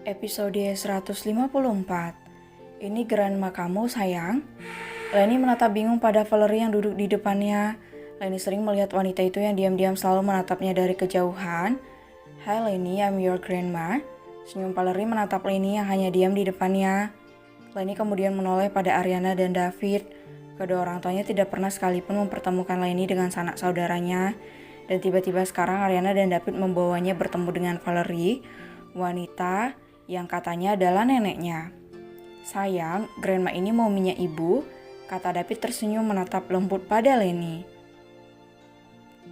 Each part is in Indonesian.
Episode 154. Ini grandma kamu, sayang? Leni menatap bingung pada Valerie yang duduk di depannya. Leni sering melihat wanita itu yang diam-diam selalu menatapnya dari kejauhan. Hai Leni, I'm your grandma. Senyum Valerie menatap Leni yang hanya diam di depannya. Leni kemudian menoleh pada Ariana dan David. Kedua orang tuanya tidak pernah sekalipun mempertemukan Leni dengan sanak saudaranya. Dan tiba-tiba sekarang Ariana dan David membawanya bertemu dengan Valerie, wanita yang katanya adalah neneknya. Sayang, grandma ini mau minyak ibu, kata David tersenyum menatap lembut pada Leni.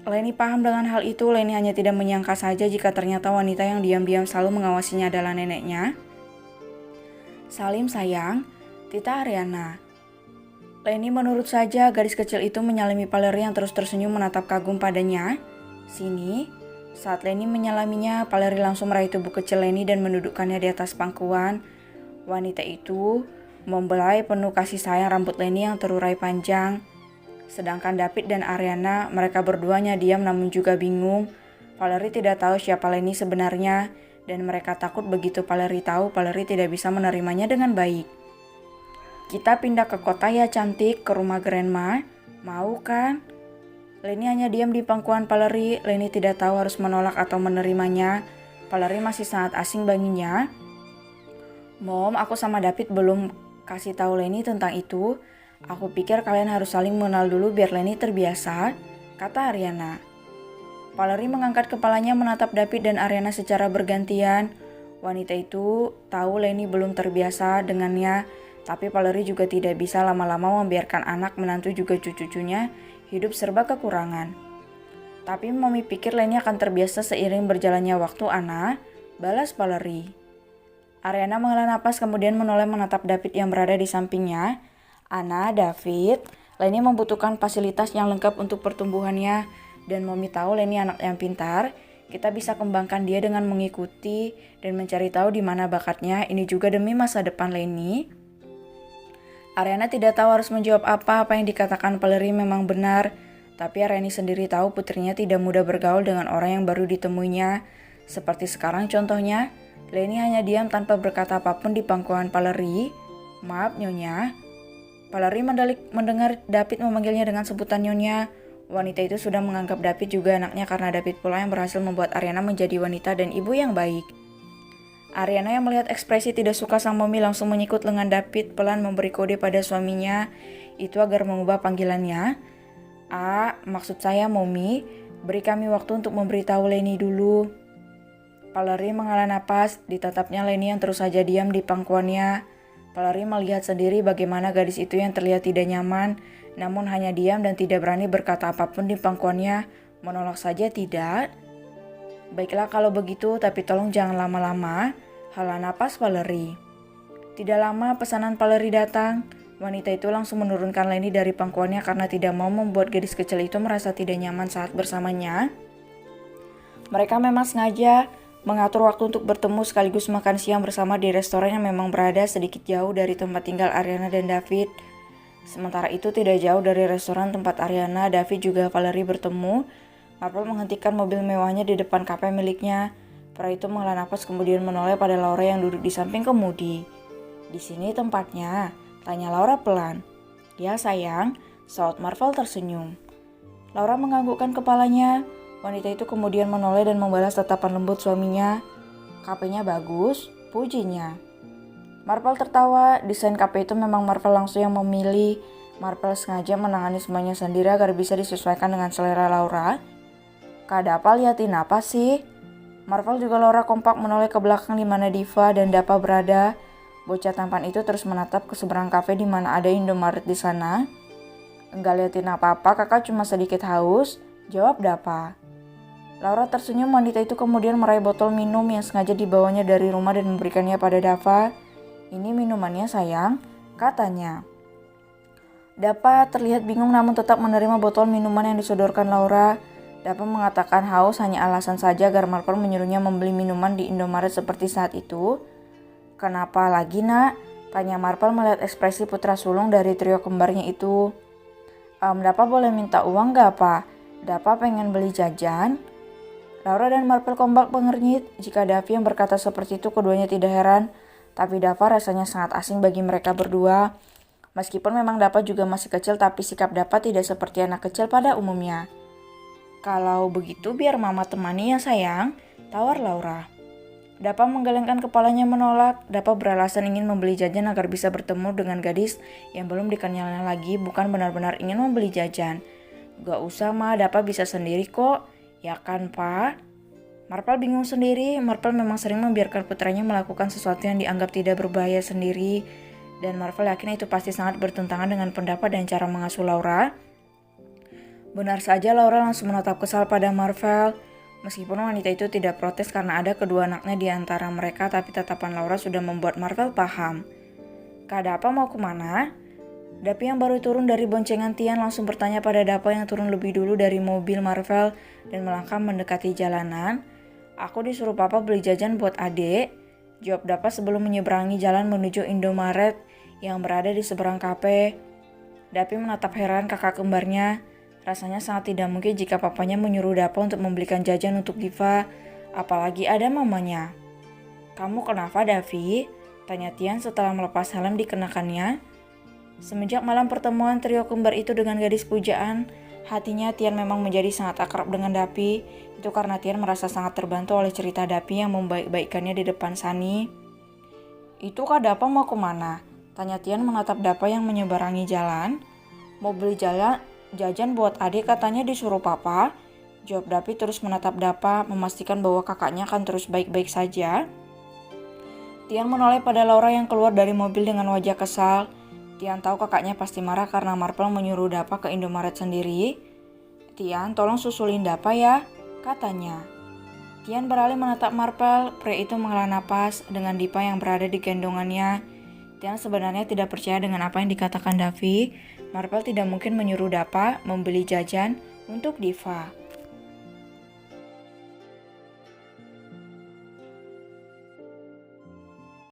Leni paham dengan hal itu. Leni hanya tidak menyangka saja jika ternyata wanita yang diam-diam selalu mengawasinya adalah neneknya. Salim sayang, Tita Ariana. Leni menurut saja. Gadis kecil itu menyalami Valerie yang terus tersenyum menatap kagum padanya. Sini. Saat Leni menyalaminya, Valerie langsung meraih tubuh kecil Leni dan mendudukkannya di atas pangkuan. Wanita itu membelai penuh kasih sayang rambut Leni yang terurai panjang. Sedangkan David dan Ariana, mereka berduanya diam namun juga bingung. Valerie tidak tahu siapa Leni sebenarnya, dan mereka takut begitu Valerie tahu, Valerie tidak bisa menerimanya dengan baik. Kita pindah ke kota ya cantik, ke rumah grandma. Mau kan? Leni hanya diam di pangkuan Valerie. Leni tidak tahu harus menolak atau menerimanya. Valerie masih sangat asing baginya. Mom, aku sama David belum kasih tahu Leni tentang itu. Aku pikir kalian harus saling mengenal dulu biar Leni terbiasa, kata Ariana. Valerie mengangkat kepalanya menatap David dan Ariana secara bergantian. Wanita itu tahu Leni belum terbiasa dengannya, tapi Valerie juga tidak bisa lama-lama membiarkan anak menantu juga cucu-cucunya hidup serba kekurangan. Tapi Mami pikir Leni akan terbiasa seiring berjalannya waktu, Ana, balas Valerie. Ariana menghela napas kemudian menoleh menatap David yang berada di sampingnya. Ana, David, Leni membutuhkan fasilitas yang lengkap untuk pertumbuhannya, dan Mami tahu Leni anak yang pintar. Kita bisa kembangkan dia dengan mengikuti dan mencari tahu di mana bakatnya. Ini juga demi masa depan Leni. Ariana tidak tahu harus menjawab apa yang dikatakan Valerie memang benar. Tapi Ariana sendiri tahu putrinya tidak mudah bergaul dengan orang yang baru ditemuinya. Seperti sekarang contohnya, Leni hanya diam tanpa berkata apapun di pangkuan Valerie. Maaf Nyonya. Valerie mendengar David memanggilnya dengan sebutan Nyonya. Wanita itu sudah menganggap David juga anaknya karena David pula yang berhasil membuat Ariana menjadi wanita dan ibu yang baik. Ariana yang melihat ekspresi tidak suka sang Mami langsung menyikut lengan David, pelan memberi kode pada suaminya itu agar mengubah panggilannya. Maksud saya Mami, beri kami waktu untuk memberitahu Leni dulu. Valerie menghela napas, ditatapnya Leni yang terus saja diam di pangkuannya. Valerie melihat sendiri bagaimana gadis itu yang terlihat tidak nyaman, namun hanya diam dan tidak berani berkata apapun di pangkuannya. Menolak saja tidak. Baiklah kalau begitu, tapi tolong jangan lama-lama. Hela napas Valerie. Tidak lama pesanan Valerie datang. Wanita itu langsung menurunkan Leni dari pangkuannya karena tidak mau membuat gadis kecil itu merasa tidak nyaman saat bersamanya. Mereka memang sengaja mengatur waktu untuk bertemu sekaligus makan siang bersama di restoran yang memang berada sedikit jauh dari tempat tinggal Ariana dan David. Sementara itu tidak jauh dari restoran tempat Ariana, David juga Valerie bertemu. Marvel menghentikan mobil mewahnya di depan kafe miliknya. Pria itu menghela napas kemudian menoleh pada Laura yang duduk di samping kemudi. Di sini tempatnya, tanya Laura pelan. Ya sayang, saut Marvel tersenyum. Laura menganggukkan kepalanya. Wanita itu kemudian menoleh dan membalas tatapan lembut suaminya. Kafenya bagus, pujinya. Marvel tertawa, desain kafe itu memang Marvel langsung yang memilih. Marvel sengaja menangani semuanya sendiri agar bisa disesuaikan dengan selera Laura. Kak Dapa liatin apa sih? Marvel juga Laura kompak menoleh ke belakang di mana Diva dan Dapa berada. Bocah tampan itu terus menatap ke seberang kafe di mana ada Indomaret di sana. Enggak liatin apa-apa, kakak cuma sedikit haus, jawab Dapa. Laura tersenyum. Wanita itu kemudian meraih botol minum yang sengaja dibawanya dari rumah dan memberikannya pada Dapa. Ini minumannya sayang, katanya. Dapa terlihat bingung namun tetap menerima botol minuman yang disodorkan Laura. Dapa mengatakan haus hanya alasan saja agar Marvel menyuruhnya membeli minuman di Indomaret seperti saat itu. Kenapa lagi nak? Tanya Marvel melihat ekspresi putra sulung dari trio kembarnya itu. Dapa boleh minta uang gak pak? Dapa pengen beli jajan. Laura dan Marvel kompak mengernyit. Jika Davi yang berkata seperti itu, keduanya tidak heran. Tapi Dava rasanya sangat asing bagi mereka berdua. Meskipun memang Dava juga masih kecil, tapi sikap Dava tidak seperti anak kecil pada umumnya. Kalau begitu biar mama temani ya sayang, tawar Laura. Dava menggelengkan kepalanya menolak. Dava beralasan ingin membeli jajan agar bisa bertemu dengan gadis yang belum dikenalnya lagi, bukan benar-benar ingin membeli jajan. Gak usah ma, Dava bisa sendiri kok. Ya kan pa? Marvel bingung sendiri. Marvel memang sering membiarkan putranya melakukan sesuatu yang dianggap tidak berbahaya sendiri. Dan Marvel yakin itu pasti sangat bertentangan dengan pendapat dan cara mengasuh Laura. Benar saja Laura langsung menatap kesal pada Marvel. Meskipun wanita itu tidak protes karena ada kedua anaknya di antara mereka, tapi tatapan Laura sudah membuat Marvel paham. Kak Dapa mau kemana? Dapi yang baru turun dari boncengan Tian langsung bertanya pada Dapa yang turun lebih dulu dari mobil Marvel dan melangkah mendekati jalanan. Aku disuruh papa beli jajan buat adek, jawab Dapa sebelum menyeberangi jalan menuju Indomaret yang berada di seberang kafe. Dapi menatap heran kakak kembarnya. Rasanya sangat tidak mungkin jika papanya menyuruh Dapa untuk membelikan jajan untuk Diva, apalagi ada mamanya. Kamu kenapa Davi? Tanya Tian setelah melepas helm dikenakannya. Semenjak malam pertemuan trio kembar itu dengan gadis pujaan, hatinya Tian memang menjadi sangat akrab dengan Dapi. Itu karena Tian merasa sangat terbantu oleh cerita Dapi yang membaik-baikannya di depan Sani. Itu Kak Dapa mau kemana? Tanya Tian menatap Dapa yang menyeberangi jalan. Mau beli jajan buat adik katanya disuruh papa. Jawab Dapi terus menatap Dapa, memastikan bahwa kakaknya akan terus baik-baik saja. Tian menoleh pada Laura yang keluar dari mobil dengan wajah kesal. Tian tahu kakaknya pasti marah karena Marvel menyuruh Dapa ke Indomaret sendiri. Tian, tolong susulin Dapa ya, katanya. Tian beralih menatap Marvel, pria itu menghela napas dengan Diva yang berada di gendongannya. Tian sebenarnya tidak percaya dengan apa yang dikatakan Davi. Marvel tidak mungkin menyuruh Dapa membeli jajan untuk Diva.